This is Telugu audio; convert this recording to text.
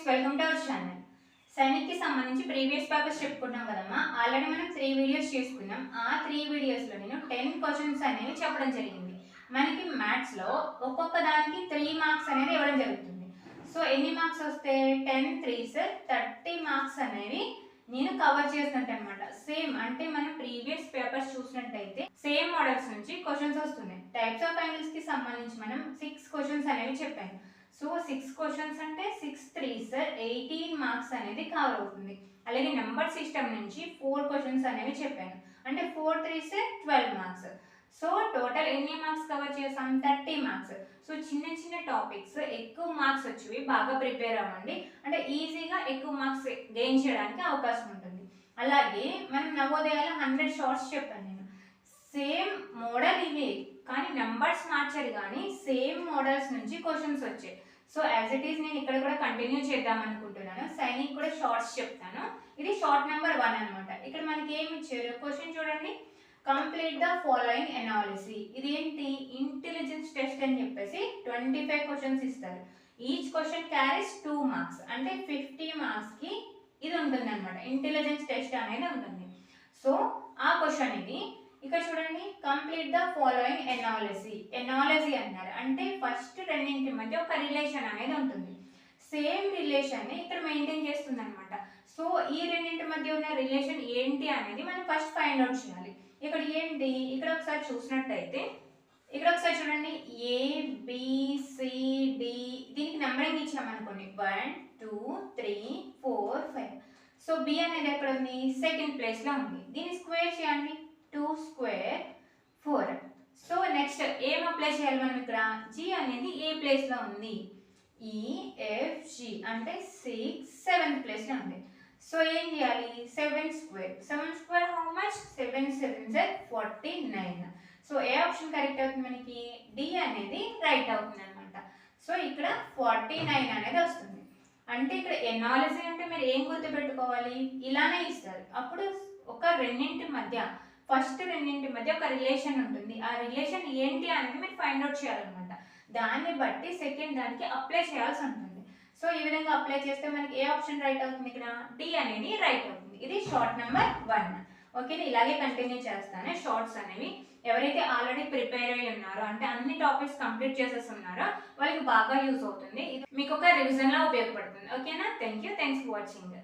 Welcome to our channel. Sainik కి సంబంధించి ప్రీవియస్ పేపర్స్ చెప్పుకున్నాం కదమ్మా. ఆల్రెడీ మనం 3 వీడియోస్ చేసుకున్నాం. ఆ 3 వీడియోస్ లో నేను 10 క్వశ్చన్స్ అనేవి చెప్పడం జరిగింది. మనకి మ్యాథ్స్ లో ఒక్కొక్క దానికి 3 మార్క్స్ అనేది ఇవ్వడం జరుగుతుంది. సో ఎన్ని మార్క్స్ వస్తే 10 3s 30 మార్క్స్ అనేవి నేను కవర్ చేసినట్టు అనమాట. సేమ్ అంటే మనం ప్రీవియస్ పేపర్స్ చూసినట్టయితే సేమ్ మోడల్స్ నుంచి క్వశ్చన్స్ వస్తున్నాయి. టైప్స్ ఆఫ్ యాంగిల్స్ కి సంబంధించి మనం 6 క్వశ్చన్స్ అనేవి చెప్పాను. సో 6 క్వశ్చన్స్ అంటే 6 3s 18 మార్క్స్ అనేది కవర్ అవుతుంది. అలాగే నెంబర్ సిస్టమ్ నుంచి 4 క్వశ్చన్స్ అనేవి చెప్పాను. అంటే 4 3s 12 మార్క్స్. సో టోటల్ ఎన్ని మార్క్స్ కవర్ చేసాం? 30 మార్క్స్. సో చిన్న చిన్న టాపిక్స్ ఎక్కువ మార్క్స్ వచ్చేవి బాగా ప్రిపేర్ అవ్వండి. అంటే ఈజీగా ఎక్కువ మార్క్స్ గెయిన్ చేయడానికి అవకాశం ఉంటుంది. అలాగే మనం నవోదయాల 100 షార్ట్స్ చెప్పాను నేను. సేమ్ మోడల్ ఇవే కానీ నెంబర్స్ మార్చారు కానీ సేమ్ మోడల్స్ నుంచి క్వశ్చన్స్ వచ్చాయి. సో యాజ్ ఇట్ ఈస్ నేను ఇక్కడ కూడా కంటిన్యూ చేద్దాం అనుకుంటున్నాను. సైనిక్ కూడా షార్ట్స్ చెప్తాను. ఇది షార్ట్ నెంబర్ 1 అనమాట. ఇక్కడ మనకి ఏమి ఇచ్చారు? క్వశ్చన్ చూడండి. Complete the following analysis. ఇది ఏంటి? ఇంటెలిజెన్స్ టెస్ట్ అని చెప్పేసి 25 క్వశ్చన్స్ ఇస్తారు. Each question carries 2 marks. అంటే 50 మార్క్స్ కి ఇది ఉంటుంది అనమాట. ఇంటెలిజెన్స్ టెస్ట్ అనేది ఉంటుంది. సో ఆ క్వశ్చన్ ఇది. ఇక్కడ చూడండి. Complete the following analysis. Analogy అన్నారు అంటే ఫస్ట్ రెండింటి మధ్య ఒక రిలేషన్ అనేది ఉంటుంది. సేమ్ రిలేషన్ ని ఇక్కడ మెయింటైన్ చేస్తుంది అనమాట. సో ఈ రెండింటి మధ్య ఉన్న రిలేషన్ ఏంటి అనేది మనం ఫస్ట్ ఫైండ్ అవుట్ చేయాలి. ఇక్కడ ఏంటి? ఇక్కడ ఒకసారి చూసినట్టయితే ఇక్కడ ఒకసారి చూడండి. ABCD దీనికి నెంబరింగ్ ఇచ్చాం అనుకోండి. 1 2 3 4 5. సో B అనేది ఎక్కడ ఉంది? సెకండ్ ప్లేస్ లో ఉంది. దీన్ని స్క్వేర్ చేయండి. 2 స్క్వేర్ 4. సో నెక్స్ట్ ఏం అప్లై చేయాలి మనం ఇక్కడ? G అనేది ఏ ప్లేస్ లో ఉంది? EFG అంటే 6 7th ప్లేస్ లో ఉంది. సో ఏం చేయాలి? 7 square how much? 7 7s 49. So A option correct అవుతుంది మనకి? D అనేది రైట్ అవుతుంది అనమాట. సో ఇక్కడ 49 అనేది వస్తుంది. అంటే ఇక్కడ ఎనాలిసిస్ అంటే మీరు ఏం గుర్తుపెట్టుకోవాలి? ఇలానే ఇస్తారు. అప్పుడు ఒక రెండింటి మధ్య ఫస్ట్ రెండింటి మధ్య ఒక రిలేషన్ ఉంటుంది. ఆ రిలేషన్ ఏంటి అనేది మీరు ఫైండ్ అవుట్ చేయాలన్నమాట. దాన్ని బట్టి సెకండ్ దానికి అప్లై చేయాల్సి ఉంటుంది. సో ఈ విధంగా అప్లై చేస్తే మనకి ఏ ఆప్షన్ రైట్ అవుతుంది? ఇక్కడ డి అనేది రైట్ అవుతుంది. ఇది షార్ట్ నెంబర్ 1. ఓకే, ఇలాగే కంటిన్యూ చేస్తాను. షార్ట్స్ అనేవి ఎవరైతే ఆల్రెడీ ప్రిపేర్ అయ్యి ఉన్నారో అంటే అన్ని టాపిక్స్ కంప్లీట్ చేసేస్తున్నారో వాళ్ళకి బాగా యూజ్ అవుతుంది. ఇది మీకు ఒక రివిజన్ లా ఉపయోగపడుతుంది. ఓకేనా? Thanks for watching.